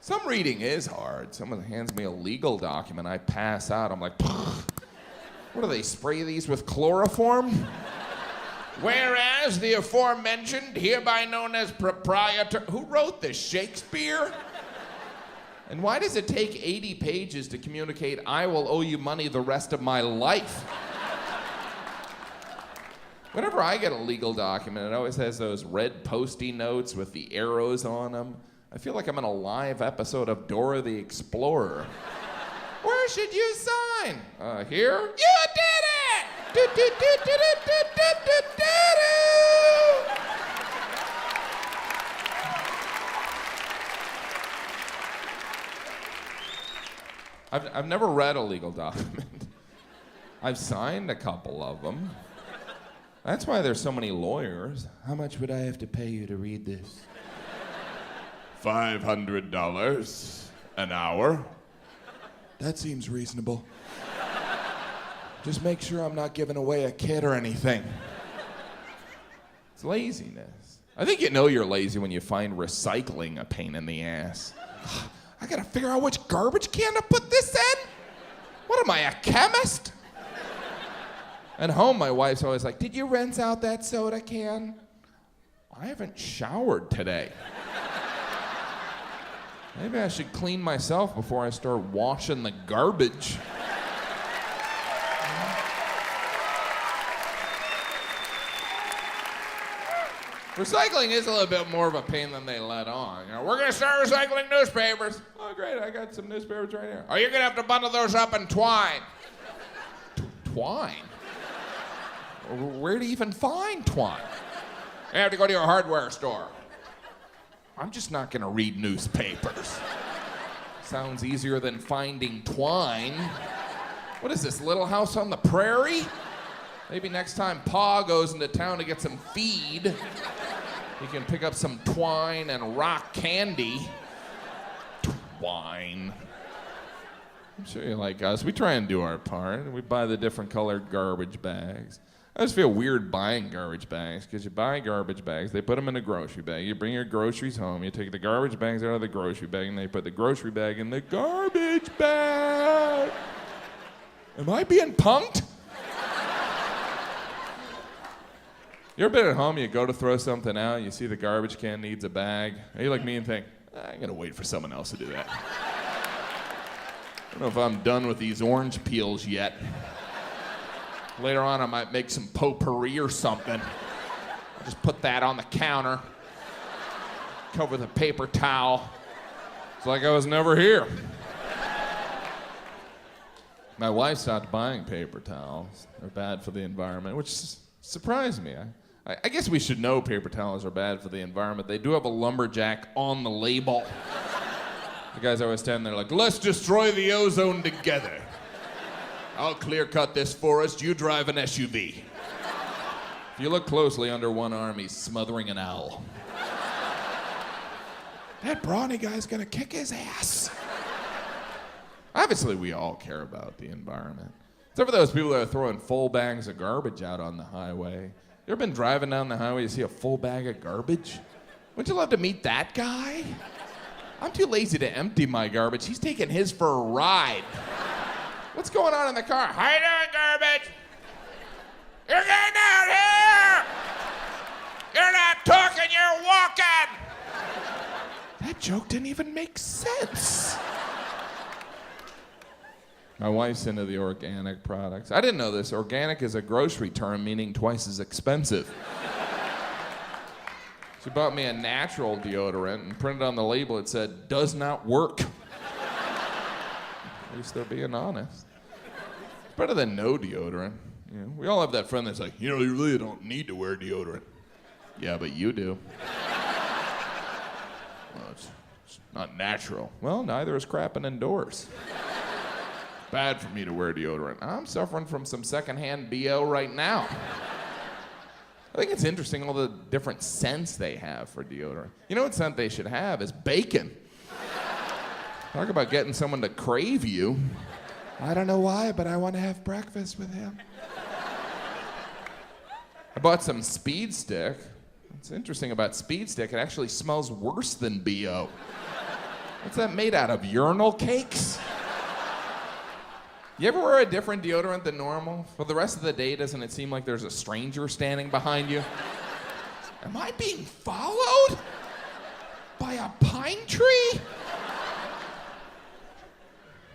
Some reading is hard. Someone hands me a legal document, I pass out. I'm like, what do they spray these with chloroform? Whereas the aforementioned, hereby known as proprietor... Who wrote this, Shakespeare? And why does it take 80 pages to communicate, I will owe you money the rest of my life? Whenever I get a legal document, it always has those red Post-it notes with the arrows on them. I feel like I'm in a live episode of Dora the Explorer. Where should you sign? Here? You did it! I've never read a legal document. I've signed a couple of them. That's why there's so many lawyers. How much would I have to pay you to read this? $500 an hour. That seems reasonable. Just make sure I'm not giving away a kid or anything. It's laziness. I think you know you're lazy when you find recycling a pain in the ass. I gotta figure out which garbage can to put this in? What am I, a chemist? At home, my wife's always like, did you rinse out that soda can? I haven't showered today. Maybe I should clean myself before I start washing the garbage. Recycling is a little bit more of a pain than they let on. You know, we're gonna start recycling newspapers. Oh, great, I got some newspapers right here. Oh, you're gonna have to bundle those up in twine. Twine? Where do you even find twine? You have to go to your hardware store. I'm just not gonna read newspapers. Sounds easier than finding twine. What is this, Little House on the Prairie? Maybe next time Pa goes into town to get some feed, he can pick up some twine and rock candy. Twine. I'm sure you like us. We try and do our part. We buy the different colored garbage bags. I just feel weird buying garbage bags, because you buy garbage bags, they put them in a grocery bag, you bring your groceries home, you take the garbage bags out of the grocery bag, and they put the grocery bag in the garbage bag. Am I being punked? You ever been at home, you go to throw something out, you see the garbage can needs a bag, and you like me and think, I'm gonna wait for someone else to do that. I don't know if I'm done with these orange peels yet. Later on, I might make some potpourri or something. I'll just put that on the counter, cover the paper towel. It's like I was never here. My wife stopped buying paper towels. They're bad for the environment, which surprised me. I guess we should know paper towels are bad for the environment. They do have a lumberjack on the label. The guys always stand there like, let's destroy the ozone together. I'll clear cut this forest, you drive an SUV. If you look closely, under one arm, he's smothering an owl. That brawny guy's gonna kick his ass. Obviously, we all care about the environment. Except for those people that are throwing full bags of garbage out on the highway. You ever been driving down the highway, you see a full bag of garbage? Wouldn't you love to meet that guy? I'm too lazy to empty my garbage. He's taking his for a ride. What's going on in the car? How you doing, garbage? You're getting out here! You're not talking, you're walking! That joke didn't even make sense. My wife's into the organic products. I didn't know this. Organic is a grocery term meaning twice as expensive. She bought me a natural deodorant and printed on the label it said, does not work. At least they're being honest. It's better than no deodorant. You know, we all have that friend that's like, you know, you really don't need to wear deodorant. Yeah, but you do. Well, it's not natural. Well, neither is crapping indoors. Bad for me to wear deodorant. I'm suffering from some secondhand BO right now. I think it's interesting all the different scents they have for deodorant. You know what scent they should have is bacon. Talk about getting someone to crave you. I don't know why, but I want to have breakfast with him. I bought some Speed Stick. What's interesting about Speed Stick, it actually smells worse than BO. What's that made out of? Urinal cakes? You ever wear a different deodorant than normal? For the rest of the day, doesn't it seem like there's a stranger standing behind you? Am I being followed by a pine tree?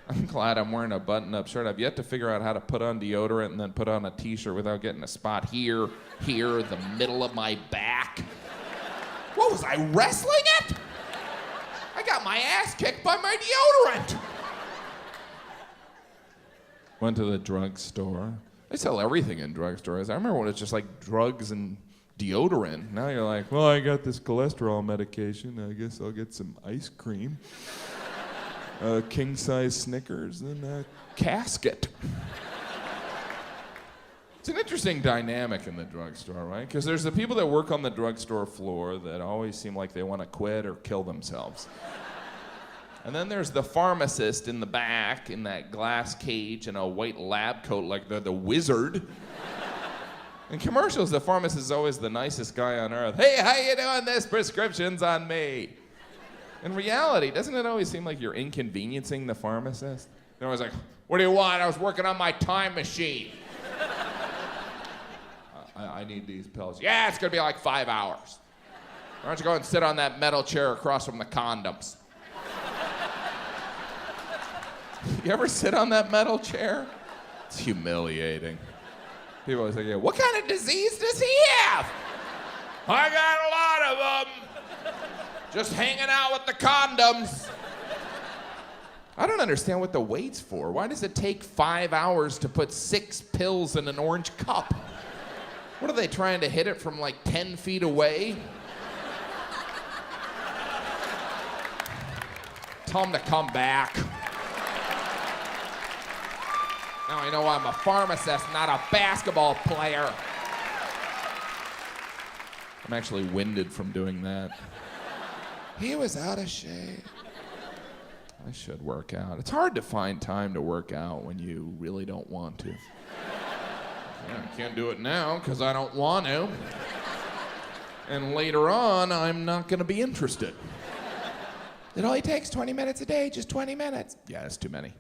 I'm glad I'm wearing a button-up shirt. I've yet to figure out how to put on deodorant and then put on a t-shirt without getting a spot here, the middle of my back. What was I, wrestling it? I got my ass kicked by my deodorant. Went to the drugstore. They sell everything in drugstores. I remember when it's just like drugs and deodorant. Now you're like, well, I got this cholesterol medication. I guess I'll get some ice cream. King-size Snickers and a casket. It's an interesting dynamic in the drugstore, right? Because there's the people that work on the drugstore floor that always seem like they want to quit or kill themselves. And then there's the pharmacist in the back in that glass cage and a white lab coat like they're the wizard. In commercials, the pharmacist is always the nicest guy on earth. Hey, how you doing? This prescription's on me. In reality, doesn't it always seem like you're inconveniencing the pharmacist? They're always like, what do you want? I was working on my time machine. I need these pills. Yeah, it's gonna be like 5 hours. Why don't you go and sit on that metal chair across from the condoms? You ever sit on that metal chair? It's humiliating. People always say, yeah, what kind of disease does he have? I got a lot of them. Just hanging out with the condoms. I don't understand what the wait's for. Why does it take 5 hours to put 6 pills in an orange cup? What are they trying to hit it from like 10 feet away? Tell them to come back. Now I know I'm a pharmacist, not a basketball player. I'm actually winded from doing that. He was out of shape. I should work out. It's hard to find time to work out when you really don't want to. Yeah, I can't do it now because I don't want to. And later on, I'm not going to be interested. It only takes 20 minutes a day, just 20 minutes. Yeah, that's too many.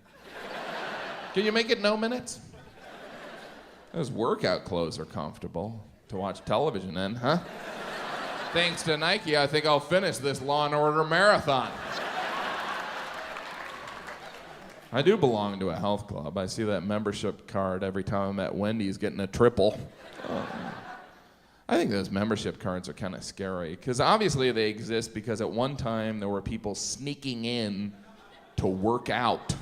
Can you make it no minutes? Those workout clothes are comfortable to watch television in, huh? Thanks to Nike, I think I'll finish this Law & Order marathon. I do belong to a health club. I see that membership card every time I'm at Wendy's getting a triple. I think those membership cards are kind of scary, because obviously they exist because at one time there were people sneaking in to work out.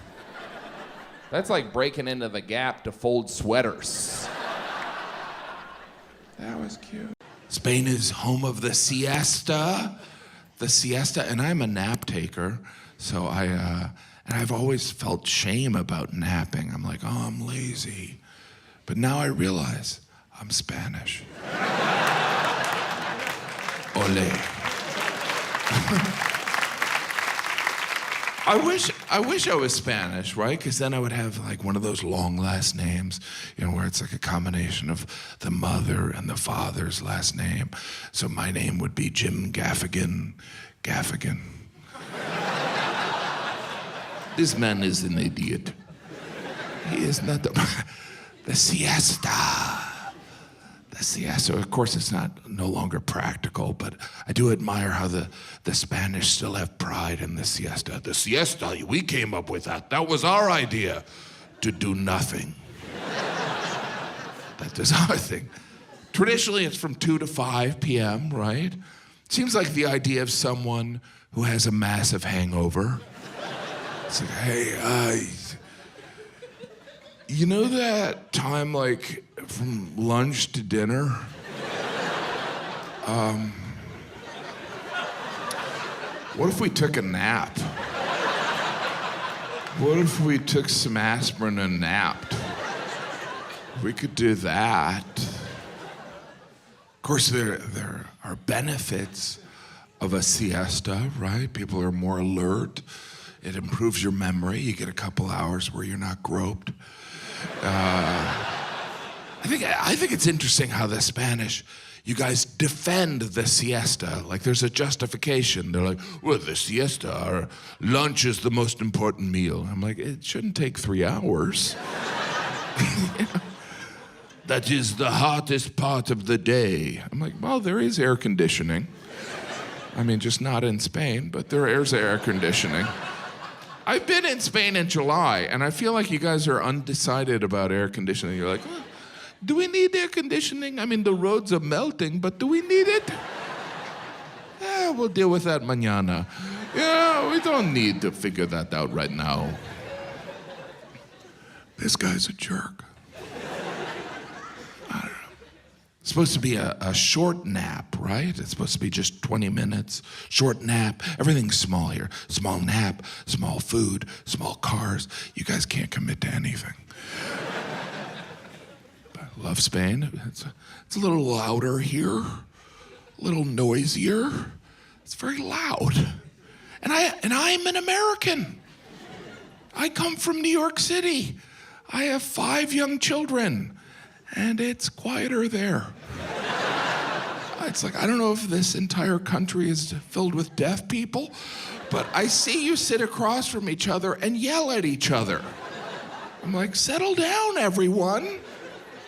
That's like breaking into the Gap to fold sweaters. That was cute. Spain is home of the siesta. And I'm a nap taker, so I've always felt shame about napping. I'm like, oh, I'm lazy. But now I realize I'm Spanish. Ole. I wish I was Spanish, right? Because then I would have like one of those long last names, where it's like a combination of the mother and the father's last name. So my name would be Jim Gaffigan. This man is an idiot. He is not the siesta. The siesta, of course, it's no longer practical, but I do admire how the Spanish still have pride in the siesta. The siesta, we came up with that. That was our idea, to do nothing. That is our thing. Traditionally, it's from 2 to 5 p.m., right? Seems like the idea of someone who has a massive hangover. It's like, hey, you know that time, like, from lunch to dinner? What if we took a nap? What if we took some aspirin and napped? We could do that. Of course, there are benefits of a siesta, right? People are more alert. It improves your memory. You get a couple hours where you're not groped. I think it's interesting how the Spanish, you guys defend the siesta. Like there's a justification. They're like, well, the siesta, our lunch is the most important meal. I'm like, it shouldn't take 3 hours. That is the hottest part of the day. I'm like, well, there is air conditioning. I mean, just not in Spain, but there is air conditioning. I've been in Spain in July, and I feel like you guys are undecided about air conditioning. You're like, do we need air conditioning? I mean, the roads are melting, but do we need it? Yeah, we'll deal with that mañana. Yeah, we don't need to figure that out right now. This guy's a jerk. I don't know. It's supposed to be a short nap, right? It's supposed to be just 20 minutes. Short nap. Everything's small here. Small nap, small food, small cars. You guys can't commit to anything. But I love Spain. It's a little louder here, a little noisier. It's very loud. And I'm an American. I come from New York City. I have 5 young children, and it's quieter there. It's like, I don't know if this entire country is filled with deaf people, but I see you sit across from each other and yell at each other. I'm like, settle down, everyone.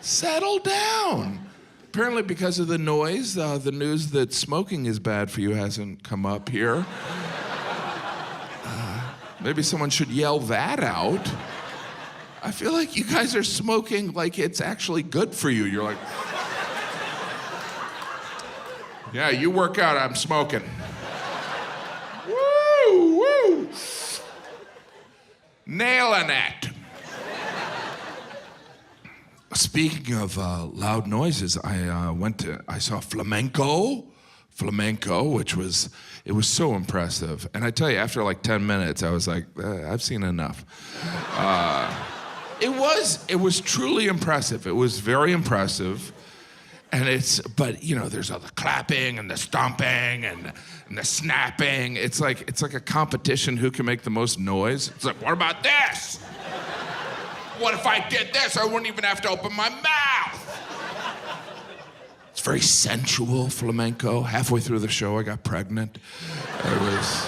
Settle down. Apparently because of the noise, the news that smoking is bad for you hasn't come up here. Maybe someone should yell that out. I feel like you guys are smoking like it's actually good for you. You're like, yeah, you work out, I'm smoking. Woo, woo. Nailing it. Speaking of loud noises, I saw flamenco, which was so impressive. And I tell you, after like 10 minutes, I was like, I've seen enough. It was truly impressive. It was very impressive. But you know, there's all the clapping and the stomping and the snapping. It's like a competition who can make the most noise. It's like, what about this? What if I did this? I wouldn't even have to open my mouth. It's very sensual flamenco. Halfway through the show, I got pregnant. It was...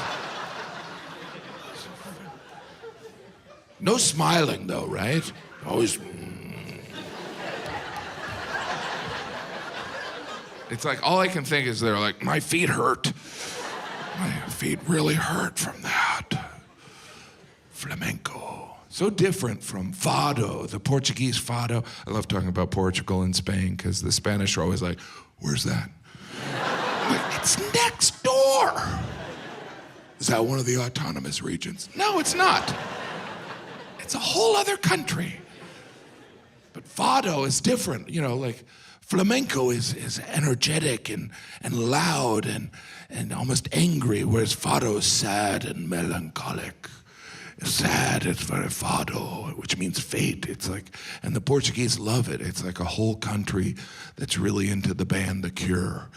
No smiling, though, right? Always... It's like, all I can think is they're like, my feet hurt. My feet really hurt from that. Flamenco. So different from fado, the Portuguese fado. I love talking about Portugal and Spain because the Spanish are always like, where's that? I'm like, it's next door. Is that one of the autonomous regions? No, it's not. It's a whole other country. But fado is different, you know, like flamenco is energetic and loud and almost angry, whereas fado is sad and melancholic. Sad, it's very fado, which means fate. It's like, and the Portuguese love it. It's like a whole country that's really into the band The Cure.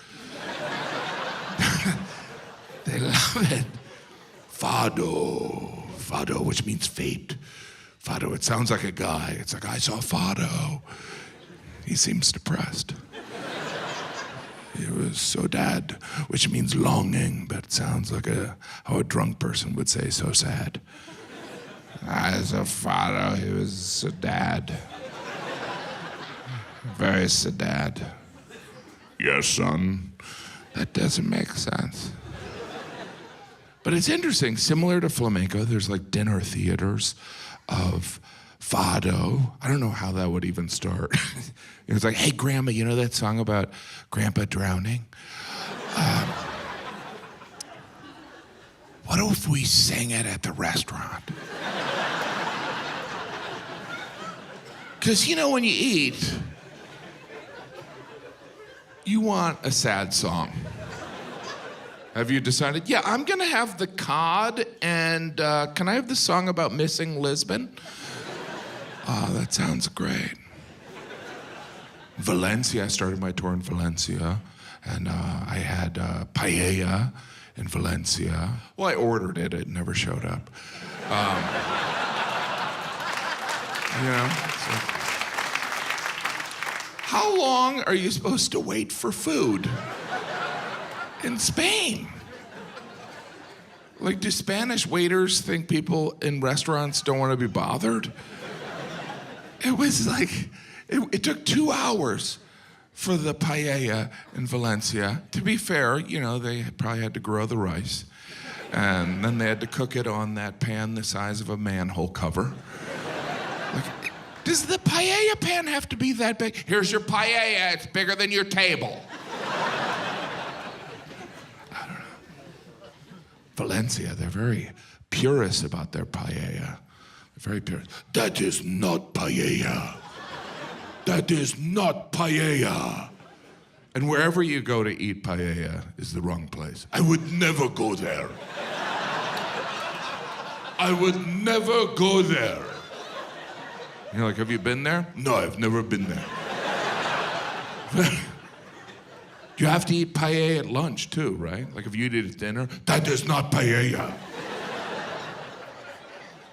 They love it. Fado, which means fate. Fado, it sounds like a guy. It's like, I saw Fado. He seems depressed. He was so sad, which means longing, but it sounds like how a drunk person would say, so sad. I saw Fado, he was sad. Very sad. Yes, son. That doesn't make sense. But it's interesting, similar to flamenco, there's like dinner theaters of fado. I don't know how that would even start. It's like, hey, Grandma, you know that song about Grandpa drowning? What if we sang it at the restaurant? Because, you know, when you eat, you want a sad song. Have you decided? Yeah, I'm going to have the cod, and can I have the song about missing Lisbon? That sounds great. Valencia, I started my tour in Valencia, and I had paella in Valencia. Well, I ordered it. It never showed up. You know? How long are you supposed to wait for food in Spain? Like, do Spanish waiters think people in restaurants don't want to be bothered? It was like, it took 2 hours for the paella in Valencia. To be fair, you know, they probably had to grow the rice. And then they had to cook it on that pan the size of a manhole cover. Like, does the paella pan have to be that big? Here's your paella, it's bigger than your table. Valencia, they're very purist about their paella. They're very purist. That is not paella. That is not paella. And wherever you go to eat paella is the wrong place. I would never go there. I would never go there. You're like, have you been there? No, I've never been there. You have to eat paella at lunch too, right? Like if you eat it at dinner, that is not paella.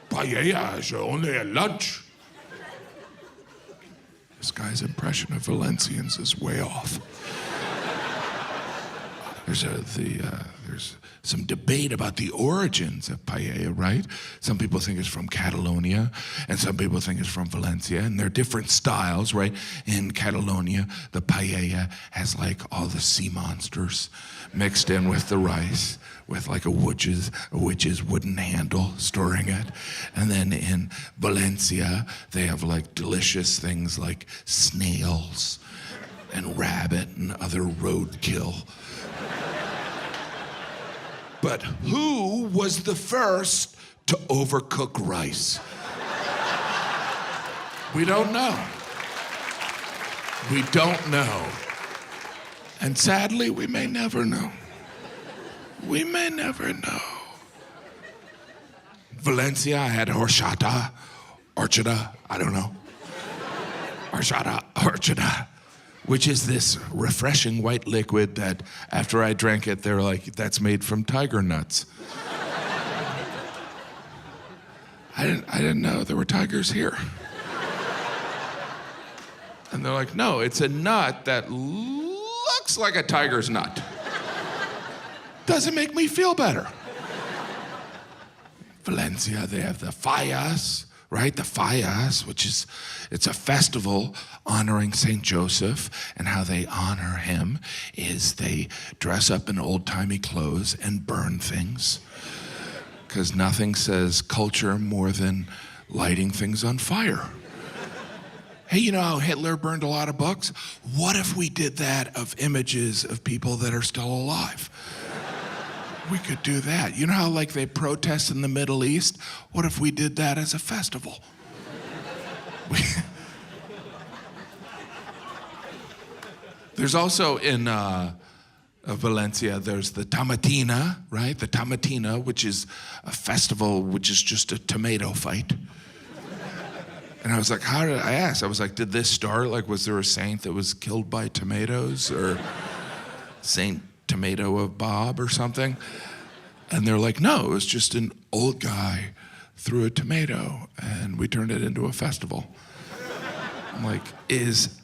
Paella is only at lunch. This guy's impression of Valencians is way off. There's some debate about the origins of paella, right? Some people think it's from Catalonia, and some people think it's from Valencia, and they're different styles, right? In Catalonia, the paella has like all the sea monsters mixed in with the rice, with like a witch's wooden handle storing it. And then in Valencia, they have like delicious things like snails and rabbit and other roadkill. But who was the first to overcook rice? We don't know. We don't know. And sadly, we may never know. We may never know. Valencia, I had horchata, I don't know. Horchata, which is this refreshing white liquid that after I drank it, they're like, that's made from tiger nuts. I didn't know there were tigers here. And they're like, no, it's a nut that looks like a tiger's nut. Doesn't make me feel better. Valencia, they have the fallas, right? The fallas, it's a festival honoring St. Joseph, and how they honor him is they dress up in old-timey clothes and burn things. Because nothing says culture more than lighting things on fire. Hey, you know how Hitler burned a lot of books? What if we did that of images of people that are still alive? We could do that. You know how like they protest in the Middle East? What if we did that as a festival? There's also in Valencia, there's the Tomatina, right? The Tomatina, which is a festival, which is just a tomato fight. And I was like, I was like, did this start? Like, was there a saint that was killed by tomatoes, or Saint Tomato of Bob or something? And they're like, no, it was just an old guy threw a tomato and we turned it into a festival. I'm like, is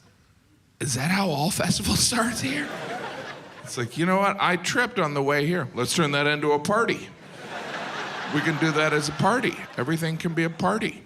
that how all festivals start here? It's like, you know what? I tripped on the way here. Let's turn that into a party. We can do that as a party. Everything can be a party.